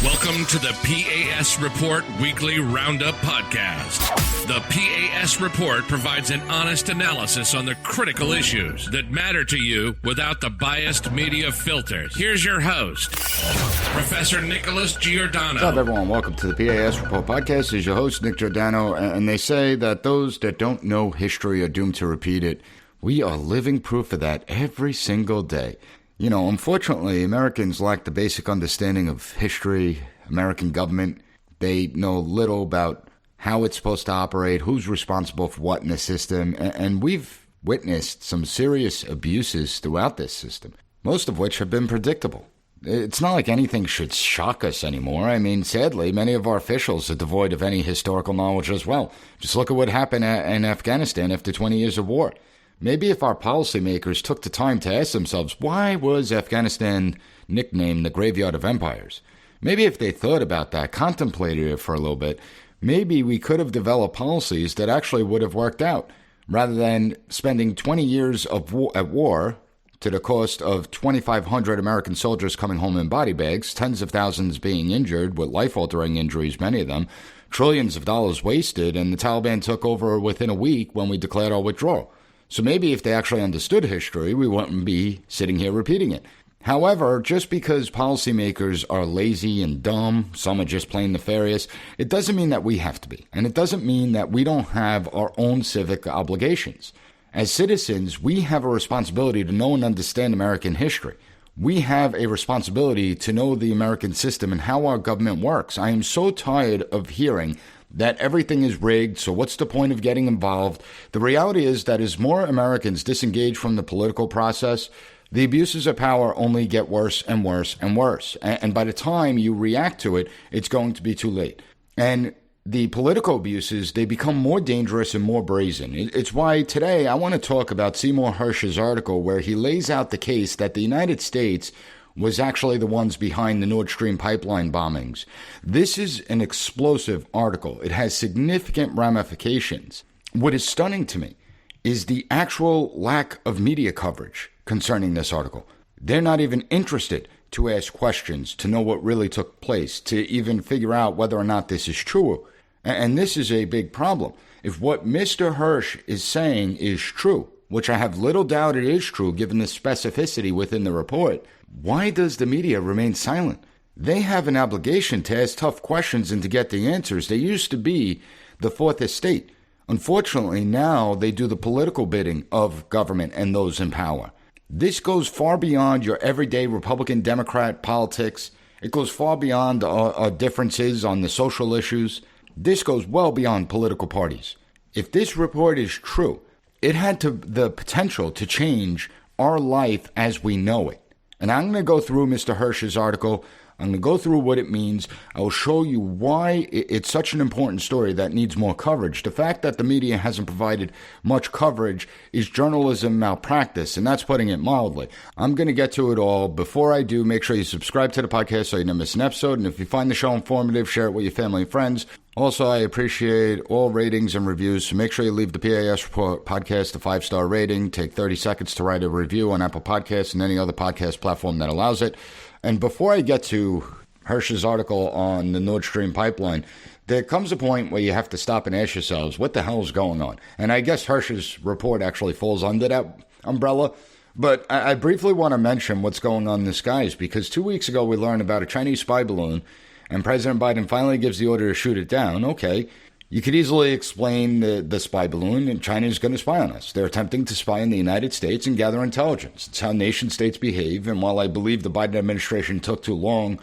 Welcome to the P.A.S. Report Weekly Roundup Podcast. The P.A.S. Report provides an honest analysis on the critical issues that matter to you without the biased media filters. Here's your host, Professor Nicholas Giordano. What's up, everyone? Welcome to the P.A.S. Report Podcast. This is your host, Nick Giordano, and they say that those that don't know history are doomed to repeat it. We are living proof of that every single day. You know, unfortunately, Americans lack the basic understanding of history, American government. They know little about how it's supposed to operate, who's responsible for what in the system, and we've witnessed some serious abuses throughout this system, most of which have been predictable. It's not like anything should shock us anymore. I mean, sadly, many of our officials are devoid of any historical knowledge as well. Just look at what happened in Afghanistan after 20 years of war. Maybe if our policymakers took the time to ask themselves, why was Afghanistan nicknamed the graveyard of empires? Maybe if they thought about that, contemplated it for a little bit, maybe we could have developed policies that actually would have worked out, rather than spending 20 years at war to the cost of 2,500 American soldiers coming home in body bags, tens of thousands being injured with life-altering injuries, many of them, trillions of dollars wasted, and the Taliban took over within a week when we declared our withdrawal. So maybe if they actually understood history, we wouldn't be sitting here repeating it. However, just because policymakers are lazy and dumb, some are just plain nefarious, it doesn't mean that we have to be. And it doesn't mean that we don't have our own civic obligations. As citizens, we have a responsibility to know and understand American history. We have a responsibility to know the American system and how our government works. I am so tired of hearing that everything is rigged, so what's the point of getting involved? The reality is that as more Americans disengage from the political process, the abuses of power only get worse and worse and worse. And by the time you react to it, it's going to be too late. And the political abuses, they become more dangerous and more brazen. It's why today I want to talk about Seymour Hersh's article where he lays out the case that the United States was actually the ones behind the Nord Stream pipeline bombings. This is an explosive article. It has significant ramifications. What is stunning to me is the actual lack of media coverage concerning this article. They're not even interested to ask questions, to know what really took place, to even figure out whether or not this is true. And this is a big problem. If what Mr. Hersh is saying is true, which I have little doubt it is true given the specificity within the report, why does the media remain silent? They have an obligation to ask tough questions and to get the answers. They used to be the fourth estate. Unfortunately, now they do the political bidding of government and those in power. This goes far beyond your everyday Republican-Democrat politics. It goes far beyond our differences on the social issues. This goes well beyond political parties. If this report is true, it had the potential to change our life as we know it. And I'm going to go through Mr. Hersh's article. I'm going to go through what it means. I will show you why it's such an important story that needs more coverage. The fact that the media hasn't provided much coverage is journalism malpractice, and that's putting it mildly. I'm going to get to it all. Before I do, make sure you subscribe to the podcast so you don't miss an episode. And if you find the show informative, share it with your family and friends. Also, I appreciate all ratings and reviews, so make sure you leave the P.A.S. Report podcast a 5-star rating. Take 30 seconds to write a review on Apple Podcasts and any other podcast platform that allows it. And before I get to Hersh's article on the Nord Stream pipeline, there comes a point where you have to stop and ask yourselves, what the hell is going on? And I guess Hersh's report actually falls under that umbrella. But I briefly want to mention what's going on in the skies, because 2 weeks ago we learned about a Chinese spy balloon, and President Biden finally gives the order to shoot it down. Okay, you could easily explain the spy balloon, and China is going to spy on us. They're attempting to spy on the United States and gather intelligence. It's how nation states behave, and while I believe the Biden administration took too long,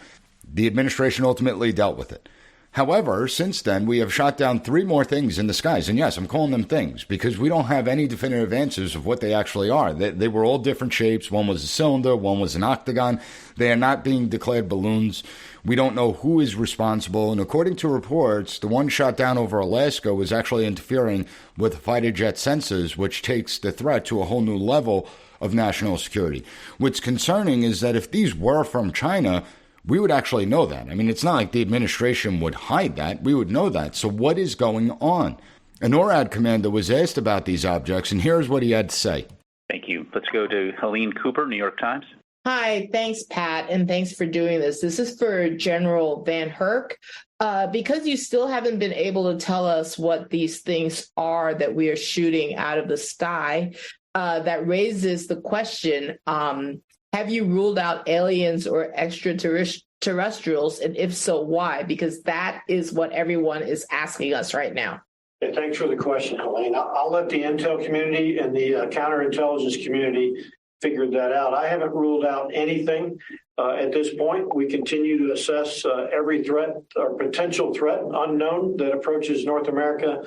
the administration ultimately dealt with it. However, since then, we have shot down 3 more things in the skies. And yes, I'm calling them things because we don't have any definitive answers of what they actually are. They were all different shapes. One was a cylinder, one was an octagon. They are not being declared balloons. We don't know who is responsible. And according to reports, the one shot down over Alaska was actually interfering with fighter jet sensors, which takes the threat to a whole new level of national security. What's concerning is that if these were from China, we would actually know that. I mean, it's not like the administration would hide that. We would know that. So what is going on? A NORAD commander was asked about these objects, and here's what he had to say. Thank you. Let's go to Helene Cooper, New York Times. Hi, thanks, Pat, and thanks for doing this. This is for General Van Herk. Because you still haven't been able to tell us what these things are that we are shooting out of the sky, that raises the question, have you ruled out aliens or extraterrestrials? And if so, why? Because that is what everyone is asking us right now. Yeah, thanks for the question, Helene. I'll let the intel community and the counterintelligence community figure that out. I haven't ruled out anything at this point. We continue to assess every threat or potential threat unknown that approaches North America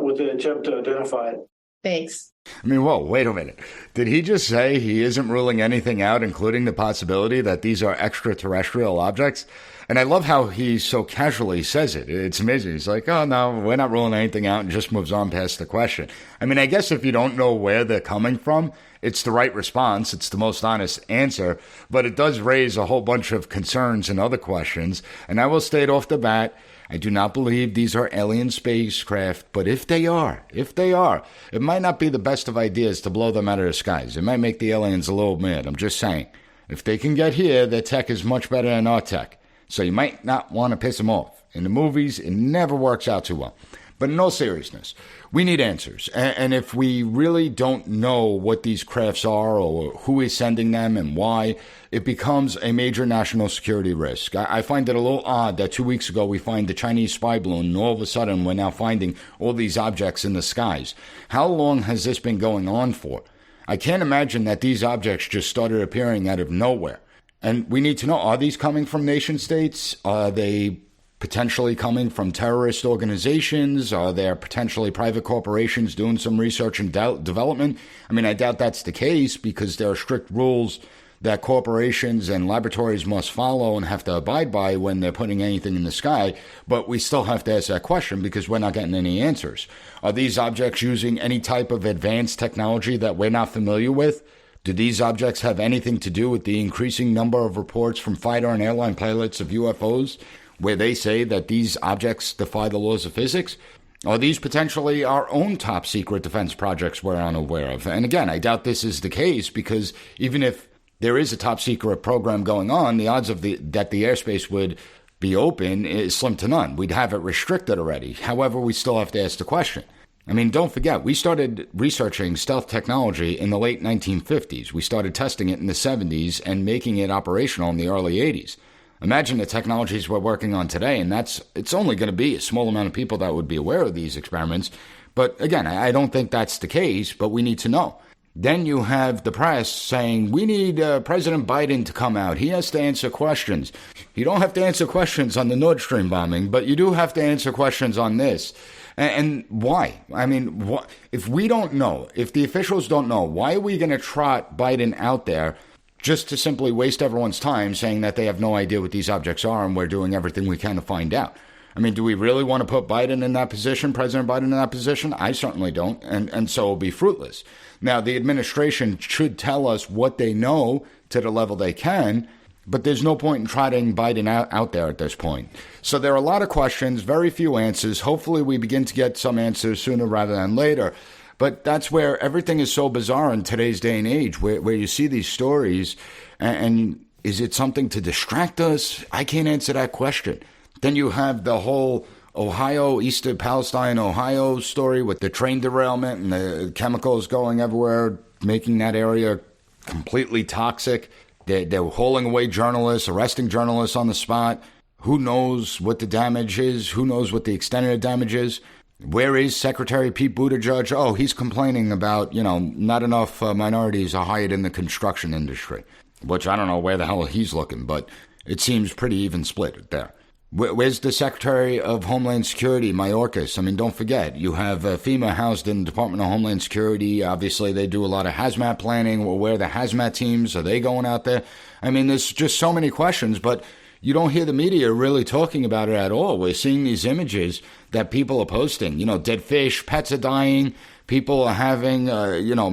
with an attempt to identify it. Thanks. I mean, whoa, wait a minute. Did he just say he isn't ruling anything out, including the possibility that these are extraterrestrial objects? And I love how he so casually says it. It's amazing. He's like, oh, no, we're not ruling anything out, and just moves on past the question. I mean, I guess if you don't know where they're coming from, it's the right response. It's the most honest answer. But it does raise a whole bunch of concerns and other questions. And I will state off the bat, I do not believe these are alien spacecraft, but if they are, it might not be the best of ideas to blow them out of the skies. It might make the aliens a little mad. I'm just saying. If they can get here, their tech is much better than our tech. So you might not want to piss them off. In the movies, it never works out too well. But in all seriousness, we need answers. And if we really don't know what these crafts are or who is sending them and why, it becomes a major national security risk. I find it a little odd that 2 weeks ago we find the Chinese spy balloon, and all of a sudden we're now finding all these objects in the skies. How long has this been going on for? I can't imagine that these objects just started appearing out of nowhere. And we need to know, are these coming from nation states? Are they potentially coming from terrorist organizations? Are there potentially private corporations doing some research and development? I mean, I doubt that's the case because there are strict rules that corporations and laboratories must follow and have to abide by when they're putting anything in the sky. But we still have to ask that question because we're not getting any answers. Are these objects using any type of advanced technology that we're not familiar with? Do these objects have anything to do with the increasing number of reports from fighter and airline pilots of UFOs where they say that these objects defy the laws of physics? Are these potentially our own top secret defense projects we're unaware of? And again, I doubt this is the case because even if there is a top secret program going on, the odds of that the airspace would be open is slim to none. We'd have it restricted already. However, we still have to ask the question. I mean, don't forget, we started researching stealth technology in the late 1950s. We started testing it in the 70s and making it operational in the early 80s. Imagine the technologies we're working on today, and it's only going to be a small amount of people that would be aware of these experiments. But again, I don't think that's the case, but we need to know. Then you have the press saying, we need President Biden to come out. He has to answer questions. You don't have to answer questions on the Nord Stream bombing, but you do have to answer questions on this. And why? I mean, if we don't know, if the officials don't know, why are we going to trot Biden out there just to simply waste everyone's time saying that they have no idea what these objects are and we're doing everything we can to find out? I mean, do we really want to put Biden in that position, President Biden in that position? I certainly don't, and so it'll be fruitless. Now, the administration should tell us what they know to the level they can, but there's no point in trotting Biden out there at this point. So there are a lot of questions, very few answers. Hopefully we begin to get some answers sooner rather than later. But that's where everything is so bizarre in today's day and age, where you see these stories, and is it something to distract us? I can't answer that question. Then you have the whole Ohio, east of Palestine, Ohio story with the train derailment and the chemicals going everywhere, making that area completely toxic. They're hauling away journalists, arresting journalists on the spot. Who knows what the damage is? Who knows what the extent of the damage is? Where is Secretary Pete Buttigieg? Oh, he's complaining about, not enough minorities are hired in the construction industry, which I don't know where the hell he's looking, but it seems pretty even split there. Where's the Secretary of Homeland Security, Mayorkas? I mean, don't forget, you have FEMA housed in the Department of Homeland Security. Obviously, they do a lot of hazmat planning. Well, where are the hazmat teams? Are they going out there? I mean, there's just so many questions, but you don't hear the media really talking about it at all. We're seeing these images that people are posting. Dead fish, pets are dying, people are having,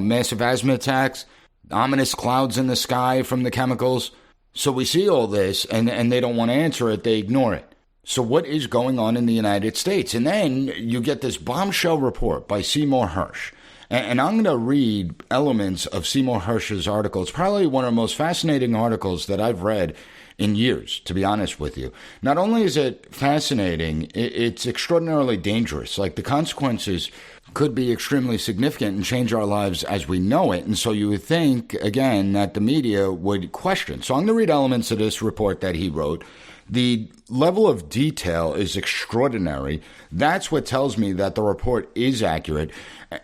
massive asthma attacks, ominous clouds in the sky from the chemicals. So we see all this, and they don't want to answer it. They ignore it. So what is going on in the United States? And then you get this bombshell report by Seymour Hersh. And I'm going to read elements of Seymour Hersh's article. It's probably one of the most fascinating articles that I've read in years, to be honest with you. Not only is it fascinating, it's extraordinarily dangerous. Like, the consequences could be extremely significant and change our lives as we know it. And so you would think, again, that the media would question. So I'm going to read elements of this report that he wrote. The level of detail is extraordinary. That's what tells me that the report is accurate.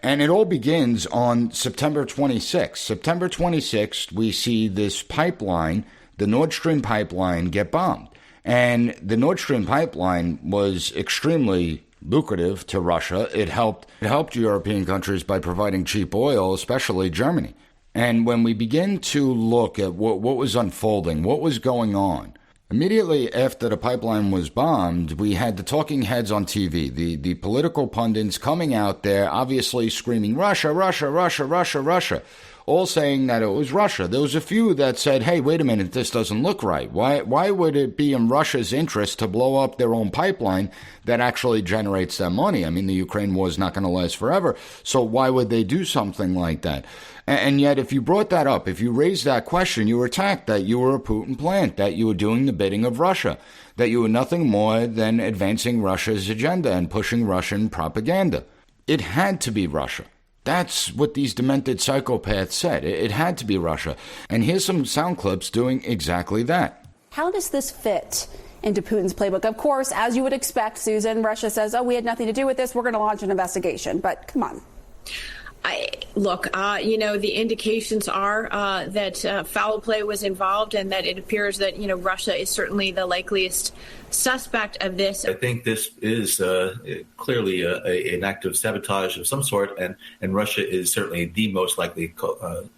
And it all begins on September 26th. September 26th, we see this pipeline, the Nord Stream pipeline, get bombed. And the Nord Stream pipeline was extremely lucrative to Russia. It helped European countries by providing cheap oil, especially Germany. And when we begin to look at what was unfolding, what was going on, immediately after the pipeline was bombed, we had the talking heads on TV, the political pundits coming out there, obviously screaming, Russia, Russia, Russia, Russia, Russia, all saying that it was Russia. There was a few that said, hey, wait a minute, this doesn't look right. Why would it be in Russia's interest to blow up their own pipeline that actually generates that money? I mean, the Ukraine war is not going to last forever, so why would they do something like that? And yet, if you brought that up, if you raised that question, you were attacked that you were a Putin plant, that you were doing the bidding of Russia, that you were nothing more than advancing Russia's agenda and pushing Russian propaganda. It had to be Russia. That's what these demented psychopaths said. It had to be Russia. And here's some sound clips doing exactly that. How does this fit into Putin's playbook? Of course, as you would expect, Susan, Russia says, we had nothing to do with this. We're going to launch an investigation. But come on. The indications are that foul play was involved and that it appears that, Russia is certainly the likeliest suspect of this. I think this is clearly an act of sabotage of some sort, and Russia is certainly the most likely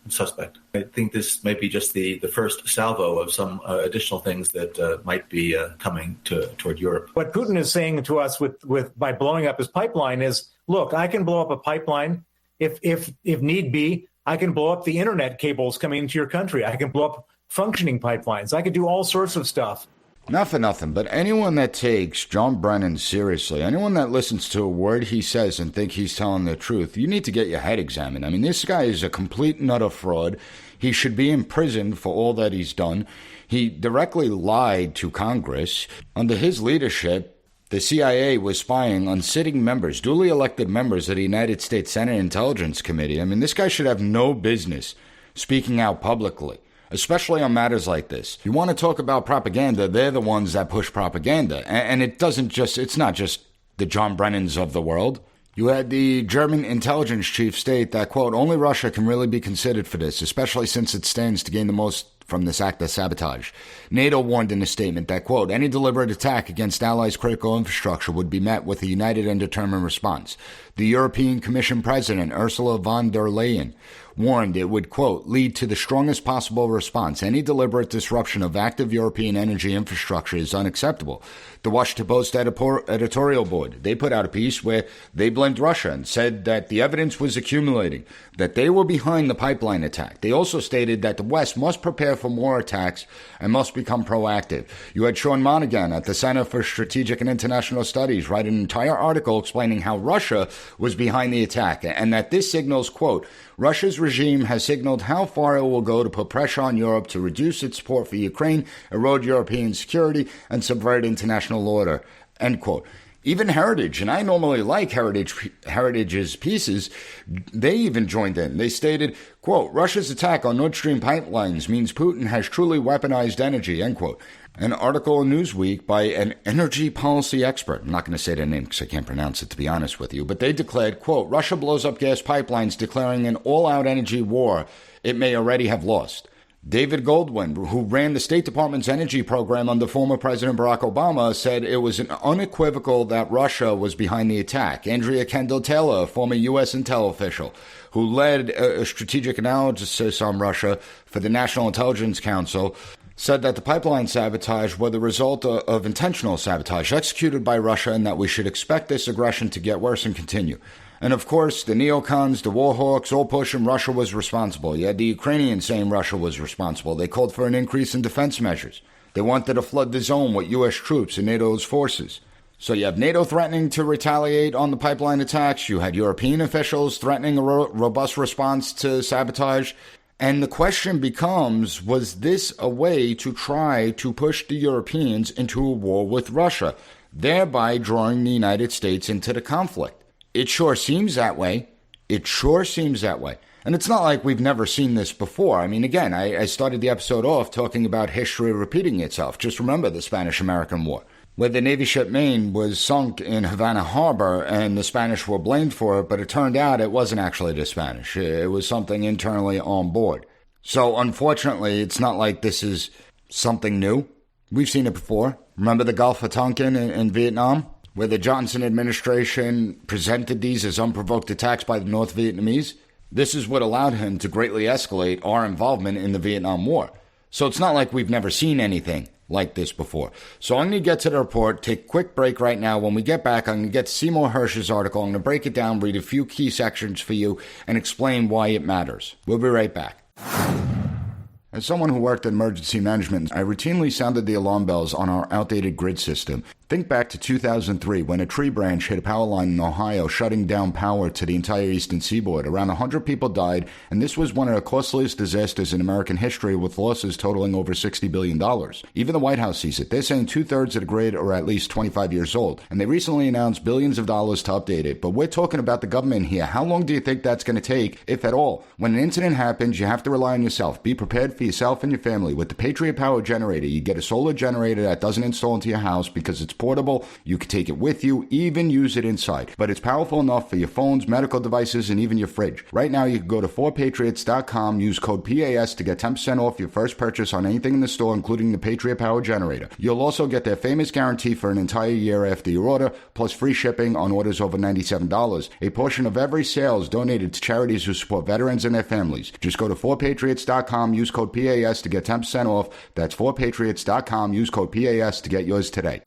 suspect. I think this might be just the first salvo of some additional things that might be coming toward Europe. What Putin is saying to us with by blowing up his pipeline is, look, I can blow up a pipeline. If need be, I can blow up the internet cables coming into your country. I can blow up functioning pipelines. I could do all sorts of stuff. Not for nothing, but anyone that takes John Brennan seriously, anyone that listens to a word he says and think he's telling the truth, you need to get your head examined. I mean, this guy is a complete and utter fraud. He should be imprisoned for all that he's done. He directly lied to Congress. Under his leadership, the CIA was spying on sitting members, duly elected members of the United States Senate Intelligence Committee. I mean, this guy should have no business speaking out publicly, especially on matters like this. You want to talk about propaganda, they're the ones that push propaganda. And it's not just the John Brennans of the world. You had the German intelligence chief state that, quote, only Russia can really be considered for this, especially since it stands to gain the most from this act of sabotage. NATO warned in a statement that, quote, any deliberate attack against allies' critical infrastructure would be met with a united and determined response. The European Commission President, Ursula von der Leyen, warned it would, quote, lead to the strongest possible response. Any deliberate disruption of active European energy infrastructure is unacceptable. The Washington Post editorial board, they put out a piece where they blamed Russia and said that the evidence was accumulating, that they were behind the pipeline attack. They also stated that the West must prepare for more attacks and must become proactive. You had Sean Monaghan at the Center for Strategic and International Studies write an entire article explaining how Russia was behind the attack and that this signals, quote, Russia's regime has signaled how far it will go to put pressure on Europe to reduce its support for Ukraine, erode European security, and subvert international order, end quote. Even Heritage, and I normally like Heritage's pieces, they even joined in. They stated, quote, Russia's attack on Nord Stream pipelines means Putin has truly weaponized energy, end quote. An article in Newsweek by an energy policy expert, I'm not going to say their name because I can't pronounce it to be honest with you, but they declared, quote, Russia blows up gas pipelines declaring an all-out energy war it may already have lost. David Goldwyn, who ran the State Department's energy program under former President Barack Obama, said it was unequivocal that Russia was behind the attack. Andrea Kendall-Taylor, a former U.S. intel official, who led a strategic analysis on Russia for the National Intelligence Council, said that the pipeline sabotage were the result of intentional sabotage executed by Russia and that we should expect this aggression to get worse and continue. And of course, the neocons, the war hawks, all pushing Russia was responsible. You had the Ukrainians saying Russia was responsible. They called for an increase in defense measures. They wanted to flood the zone with U.S. troops and NATO's forces. So you have NATO threatening to retaliate on the pipeline attacks. You had European officials threatening a robust response to sabotage. And the question becomes, was this a way to try to push the Europeans into a war with Russia, thereby drawing the United States into the conflict? It sure seems that way. It sure seems that way. And it's not like we've never seen this before. I mean, again, I started the episode off talking about history repeating itself. Just remember the Spanish-American War, where the Navy ship Maine was sunk in Havana Harbor and the Spanish were blamed for it, but it turned out it wasn't actually the Spanish. It was something internally on board. So unfortunately, it's not like this is something new. We've seen it before. Remember the Gulf of Tonkin in Vietnam, where the Johnson administration presented these as unprovoked attacks by the North Vietnamese? This is what allowed him to greatly escalate our involvement in the Vietnam War. So it's not like we've never seen anything like this before. So I'm going to get to the report, take a quick break right now. When we get back, I'm going to get to Seymour Hersh's article. I'm going to break it down, read a few key sections for you, and explain why it matters. We'll be right back. As someone who worked in emergency management, I routinely sounded the alarm bells on our outdated grid system. Think back to 2003 when a tree branch hit a power line in Ohio, shutting down power to the entire eastern seaboard. Around 100 people died, and this was one of the costliest disasters in American history, with losses totaling over $60 billion. Even the White House sees it. They're saying 2/3 of the grid are at least 25 years old, and they recently announced billions of dollars to update it. But we're talking about the government here. How long do you think that's going to take, if at all? When an incident happens, you have to rely on yourself. Be prepared for yourself and your family. With the Patriot Power Generator, you get a solar generator that doesn't install into your house because it's portable. You can take it with you, even use it inside. But it's powerful enough for your phones, medical devices, and even your fridge. Right now, you can go to 4patriots.com, use code P.A.S. to get 10% off your first purchase on anything in the store, including the Patriot Power Generator. You'll also get their famous guarantee for an entire year after your order, plus free shipping on orders over $97. A portion of every sale is donated to charities who support veterans and their families. Just go to 4patriots.com, use code PAS to get 10% off. That's 4patriots.com, use code PAS to get yours today.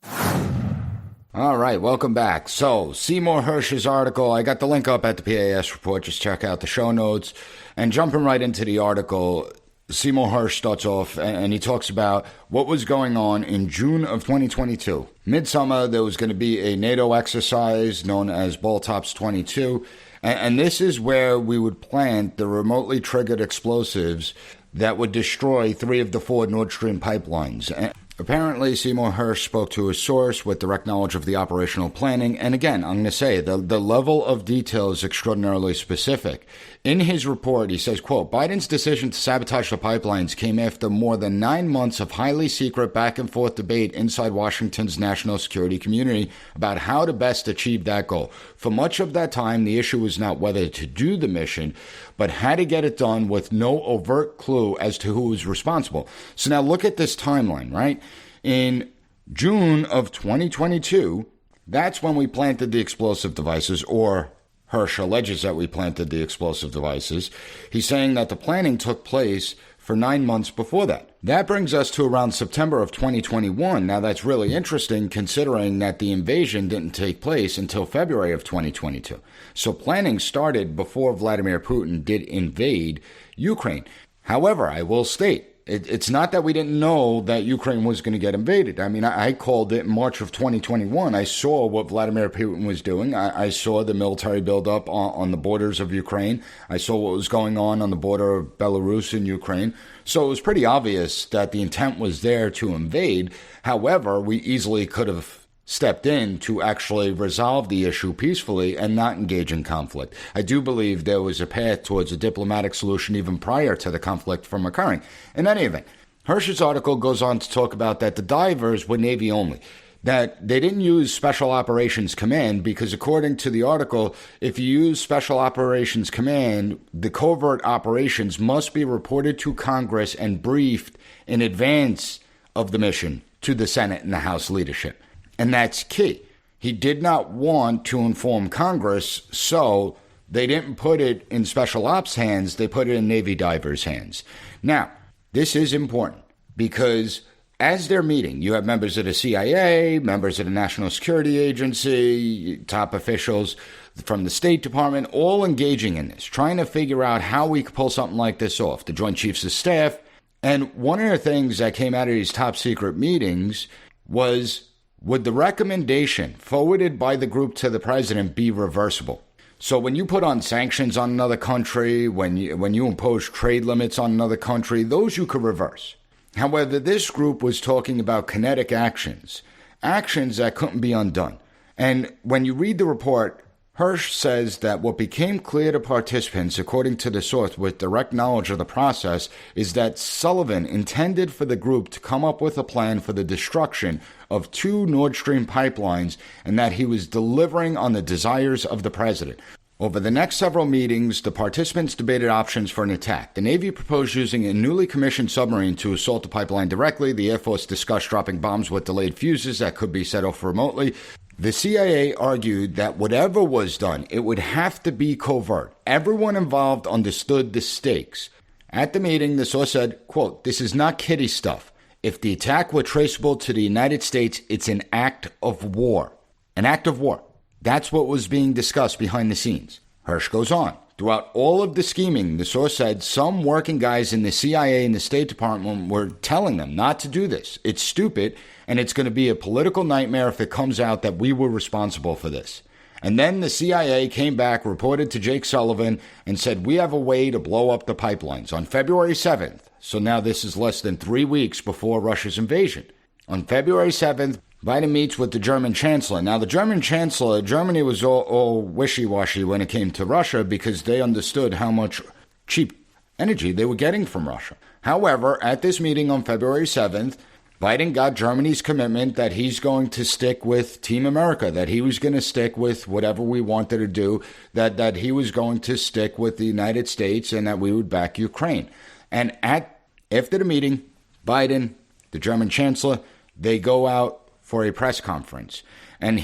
All right, welcome back. So, Seymour Hersh's article, I got the link up at the P.A.S. report. Just check out the show notes. And jumping right into the article, Seymour Hersh starts off and he talks about what was going on in June of 2022. Midsummer, there was going to be a NATO exercise known as Baltops 22. And this is where we would plant the remotely triggered explosives that would destroy 3 of the 4 Nord Stream pipelines. Apparently, Seymour Hersh spoke to a source with direct knowledge of the operational planning. And again, I'm going to say the level of detail is extraordinarily specific. In his report, he says, quote, Biden's decision to sabotage the pipelines came after more than 9 months of highly secret back and forth debate inside Washington's national security community about how to best achieve that goal. For much of that time, the issue was not whether to do the mission, but how to get it done with no overt clue as to who was responsible. So now look at this timeline, right? In June of 2022, that's when we planted the explosive devices, or Hersh alleges that we planted the explosive devices. He's saying that the planning took place for 9 months before that. That brings us to around September of 2021. Now, that's really interesting considering that the invasion didn't take place until February of 2022. So planning started before Vladimir Putin did invade Ukraine. However, I will state, it's not that we didn't know that Ukraine was going to get invaded. I mean, I called it in March of 2021. I saw what Vladimir Putin was doing. I saw the military buildup on the borders of Ukraine. I saw what was going on the border of Belarus and Ukraine. So it was pretty obvious that the intent was there to invade. However, we easily could have stepped in to actually resolve the issue peacefully and not engage in conflict. I do believe there was a path towards a diplomatic solution even prior to the conflict from occurring. In any event, Hersh's article goes on to talk about that the divers were Navy only, that they didn't use Special Operations Command because according to the article, if you use Special Operations Command, the covert operations must be reported to Congress and briefed in advance of the mission to the Senate and the House leadership. And that's key. He did not want to inform Congress, so they didn't put it in Special Ops hands, they put it in Navy divers' hands. Now, this is important because as they're meeting, you have members of the CIA, members of the National Security Agency, top officials from the State Department, all engaging in this, trying to figure out how we could pull something like this off, the Joint Chiefs of Staff. And one of the things that came out of these top secret meetings was would the recommendation forwarded by the group to the president be reversible? So when you put on sanctions on another country, when you impose trade limits on another country, those you could reverse. However, this group was talking about kinetic actions that couldn't be undone. And when you read the report, Hersh says that what became clear to participants, according to the source with direct knowledge of the process, is that Sullivan intended for the group to come up with a plan for the destruction of 2 Nord Stream pipelines and that he was delivering on the desires of the president. Over the next several meetings, the participants debated options for an attack. The Navy proposed using a newly commissioned submarine to assault the pipeline directly. The Air Force discussed dropping bombs with delayed fuses that could be set off remotely. The CIA argued that whatever was done, it would have to be covert. Everyone involved understood the stakes. At the meeting, the source said, quote, "This is not kiddie stuff. If the attack were traceable to the United States, it's an act of war." An act of war. That's what was being discussed behind the scenes. Hersh goes on. Throughout all of the scheming, the source said some working guys in the CIA and the State Department were telling them not to do this. It's stupid, and it's going to be a political nightmare if it comes out that we were responsible for this. And then the CIA came back, reported to Jake Sullivan, and said, we have a way to blow up the pipelines on February 7th. So now this is less than 3 weeks before Russia's invasion. On February 7th, Biden meets with the German chancellor. Now, the German chancellor, Germany was all wishy-washy when it came to Russia because they understood how much cheap energy they were getting from Russia. However, at this meeting on February 7th, Biden got Germany's commitment that he's going to stick with Team America, that he was going to stick with whatever we wanted to do, that he was going to stick with the United States and that we would back Ukraine. And after the meeting, Biden, the German chancellor, they go out for a press conference. And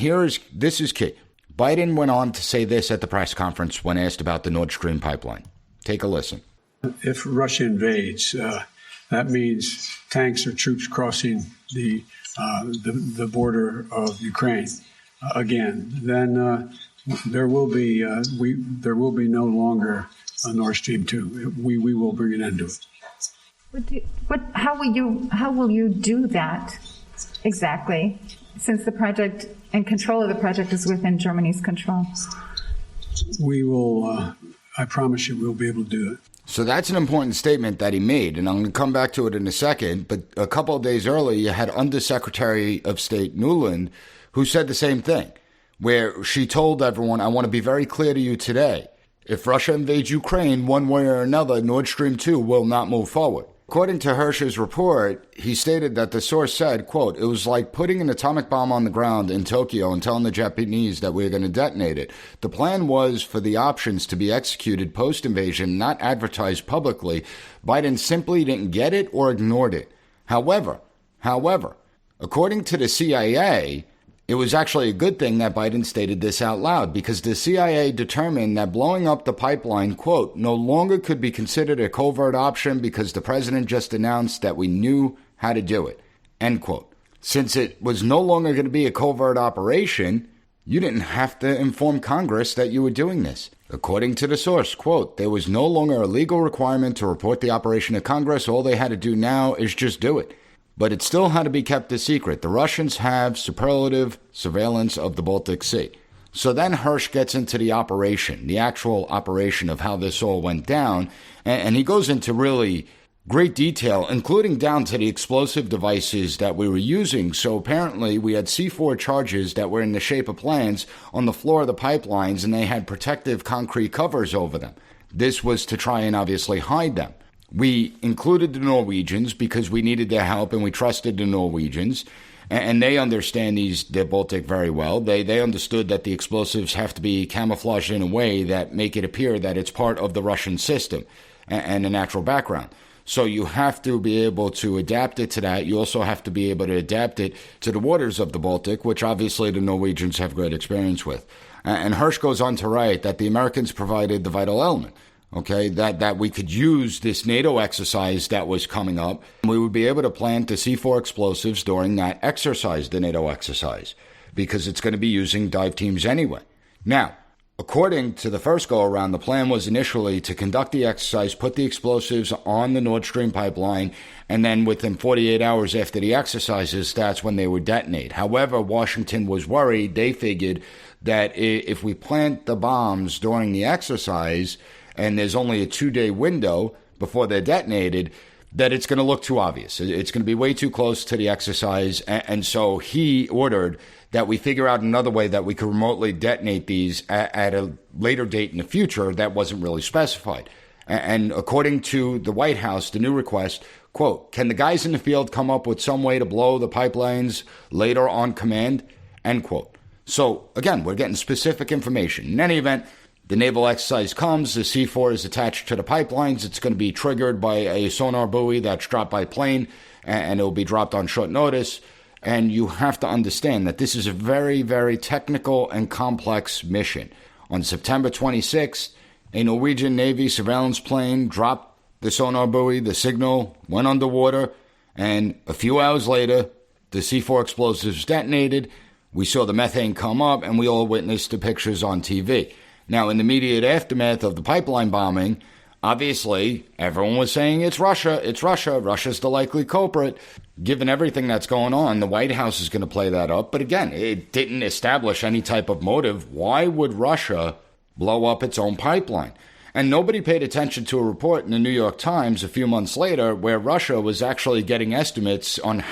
this is key. Biden went on to say this at the press conference when asked about the Nord Stream pipeline. Take a listen. If Russia invades, that means tanks or troops crossing the border of Ukraine again. Then there will be no longer a Nord Stream 2. We will bring an end to it. How will you do that exactly? Since the project and control of the project is within Germany's control. We will. I promise you, we'll be able to do it. So that's an important statement that he made, and I'm going to come back to it in a second. But a couple of days earlier, you had Undersecretary of State Nuland, who said the same thing, where she told everyone, I want to be very clear to you today. If Russia invades Ukraine one way or another, Nord Stream 2 will not move forward. According to Hersh's report, he stated that the source said, quote, it was like putting an atomic bomb on the ground in Tokyo and telling the Japanese that we were going to detonate it. The plan was for the options to be executed post-invasion, not advertised publicly. Biden simply didn't get it or ignored it. However, according to the CIA, it was actually a good thing that Biden stated this out loud because the CIA determined that blowing up the pipeline, quote, no longer could be considered a covert option because the president just announced that we knew how to do it, end quote. Since it was no longer going to be a covert operation, you didn't have to inform Congress that you were doing this. According to the source, quote, there was no longer a legal requirement to report the operation to Congress. All they had to do now is just do it. But it still had to be kept a secret. The Russians have superlative surveillance of the Baltic Sea. So then Hersh gets into the operation, the actual operation of how this all went down. And he goes into really great detail, including down to the explosive devices that we were using. So apparently we had C4 charges that were in the shape of plants on the floor of the pipelines, and they had protective concrete covers over them. This was to try and obviously hide them. We included the Norwegians because we needed their help and we trusted the Norwegians. And they understand the Baltic very well. They understood that the explosives have to be camouflaged in a way that make it appear that it's part of the Russian system and a natural background. So you have to be able to adapt it to that. You also have to be able to adapt it to the waters of the Baltic, which obviously the Norwegians have great experience with. And Hersh goes on to write that the Americans provided the vital element. Okay, that we could use this NATO exercise that was coming up. We would be able to plant the C4 explosives during that exercise, the NATO exercise, because it's going to be using dive teams anyway. Now, According to the first go-around, the plan was initially to conduct the exercise, put the explosives on the Nord Stream pipeline, and then within 48 hours after the exercises, that's when they would detonate. However, Washington was worried. They figured that if we plant the bombs during the exercise and there's only a 2-day window before they're detonated, that it's going to look too obvious. It's going to be way too close to the exercise. And so he ordered that we figure out another way that we could remotely detonate these at a later date in the future that wasn't really specified. And according to the White House, the new request, quote, can the guys in the field come up with some way to blow the pipelines later on command, end quote. So again, we're getting specific information. In any event, the naval exercise comes, the C4 is attached to the pipelines. It's going to be triggered by a sonar buoy that's dropped by plane, and it will be dropped on short notice. And you have to understand that this is a very, very technical and complex mission. On September 26th, a Norwegian Navy surveillance plane dropped the sonar buoy, the signal went underwater, and a few hours later, the C4 explosives detonated. We saw the methane come up, and we all witnessed the pictures on TV. Now, in the immediate aftermath of the pipeline bombing, obviously, everyone was saying it's Russia, Russia's the likely culprit. Given everything that's going on, the White House is going to play that up. But again, it didn't establish any type of motive. Why would Russia blow up its own pipeline? And nobody paid attention to a report in the New York Times a few months later where Russia was actually getting estimates on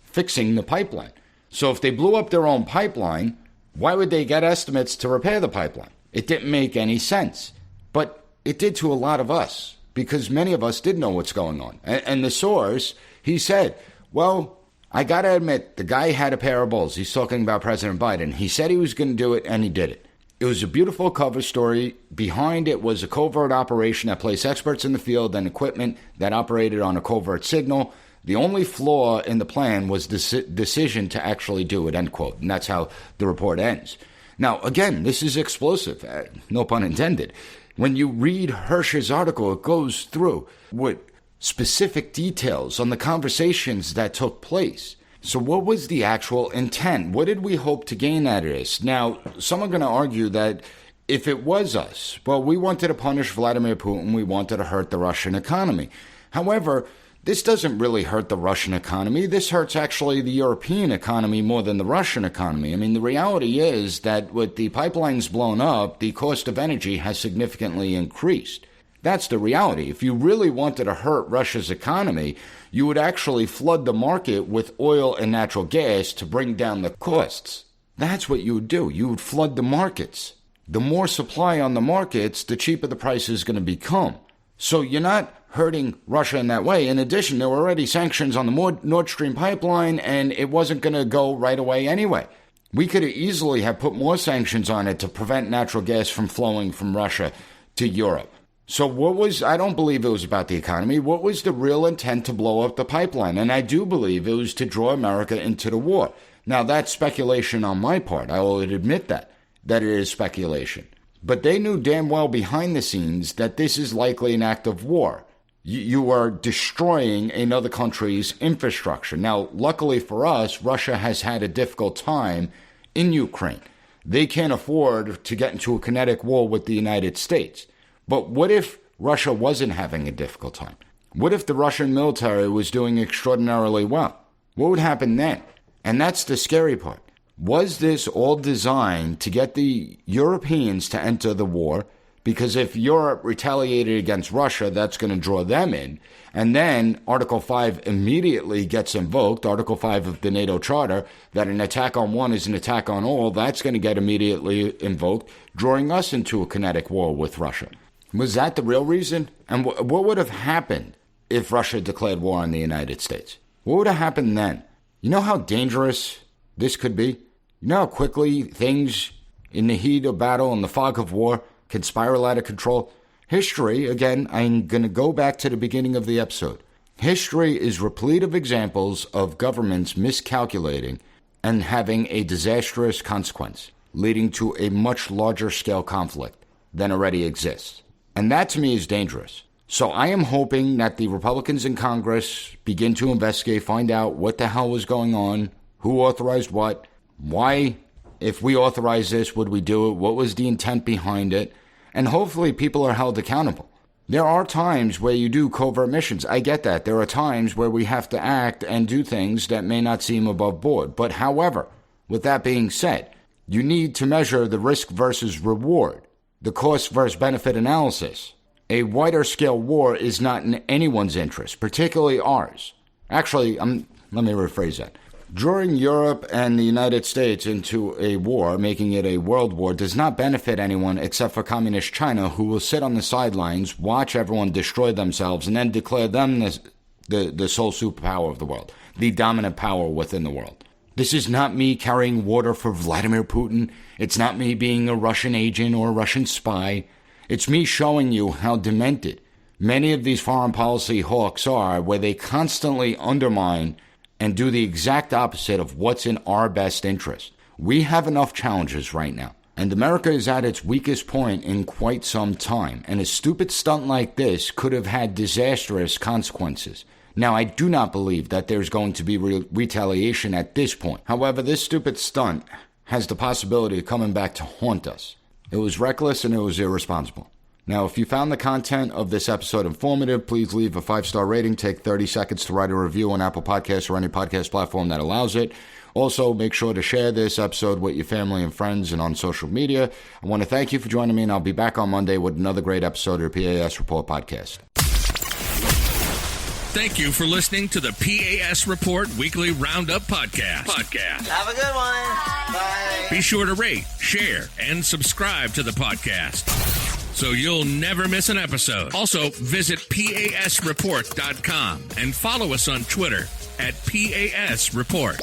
fixing the pipeline. So if they blew up their own pipeline, why would they get estimates to repair the pipeline? It didn't make any sense. But it did to a lot of us, because many of us did know what's going on. And the source, he said, well, I got to admit, the guy had a pair of balls. He's talking about President Biden. He said he was going to do it, and he did it. It was a beautiful cover story. Behind it was a covert operation that placed experts in the field and equipment that operated on a covert signal. The only flaw in the plan was the decision to actually do it, end quote. And that's how the report ends. Now, again, this is explosive, no pun intended. When you read Hersh's article, it goes through with specific details on the conversations that took place. So what was the actual intent? What did we hope to gain out of this? Now, some are going to argue that if it was us, well, we wanted to punish Vladimir Putin, we wanted to hurt the Russian economy. However, this doesn't really hurt the Russian economy. This hurts actually the European economy more than the Russian economy. I mean, the reality is that with the pipelines blown up, the cost of energy has significantly increased. That's the reality. If you really wanted to hurt Russia's economy, you would actually flood the market with oil and natural gas to bring down the costs. That's what you would do. You would flood the markets. The more supply on the markets, the cheaper the price is going to become. So you're not hurting Russia in that way. In addition, there were already sanctions on the Nord Stream pipeline, and it wasn't going to go right away anyway. We could easily have put more sanctions on it to prevent natural gas from flowing from Russia to Europe. So I don't believe it was about the economy. What was the real intent to blow up the pipeline? And I do believe it was to draw America into the war. Now, that's speculation on my part. I will admit that it is speculation. But they knew damn well behind the scenes that this is likely an act of war. You are destroying another country's infrastructure. Now, luckily for us, Russia has had a difficult time in Ukraine. They can't afford to get into a kinetic war with the United States. But what if Russia wasn't having a difficult time? What if the Russian military was doing extraordinarily well? What would happen then? And that's the scary part. Was this all designed to get the Europeans to enter the war? Because if Europe retaliated against Russia, that's going to draw them in. And then Article 5 immediately gets invoked, Article 5 of the NATO Charter, that an attack on one is an attack on all. That's going to get immediately invoked, drawing us into a kinetic war with Russia. Was that the real reason? And what would have happened if Russia declared war on the United States? What would have happened then? You know how dangerous this could be? You know how quickly things in the heat of battle and the fog of war can spiral out of control? History, again, I'm going to go back to the beginning of the episode. History is replete of examples of governments miscalculating and having a disastrous consequence, leading to a much larger scale conflict than already exists. And that to me is dangerous. So I am hoping that the Republicans in Congress begin to investigate, find out what the hell was going on, who authorized what, why If we authorize this, would we do it? What was the intent behind it? And hopefully people are held accountable. There are times where you do covert missions. I get that. There are times where we have to act and do things that may not seem above board. But however, with that being said, you need to measure the risk versus reward, the cost versus benefit analysis. A wider scale war is not in anyone's interest, particularly ours. Actually, let me rephrase that. Drawing Europe and the United States into a war, making it a world war, does not benefit anyone except for communist China, who will sit on the sidelines, watch everyone destroy themselves, and then declare them the sole superpower of the world, the dominant power within the world. This is not me carrying water for Vladimir Putin. It's not me being a Russian agent or a Russian spy. It's me showing you how demented many of these foreign policy hawks are, where they constantly undermine and do the exact opposite of what's in our best interest. We have enough challenges right now, and America is at its weakest point in quite some time, and a stupid stunt like this could have had disastrous consequences. Now, I do not believe that there's going to be retaliation at this point. However, this stupid stunt has the possibility of coming back to haunt us. It was reckless and it was irresponsible. Now, if you found the content of this episode informative, please leave a 5-star rating. Take 30 seconds to write a review on Apple Podcasts or any podcast platform that allows it. Also, make sure to share this episode with your family and friends and on social media. I want to thank you for joining me, and I'll be back on Monday with another great episode of the P.A.S. Report podcast. Thank you for listening to the P.A.S. Report Weekly Roundup Podcast. Have a good one. Bye. Be sure to rate, share, and subscribe to the podcast so you'll never miss an episode. Also, visit PASreport.com and follow us on Twitter at PAS Report.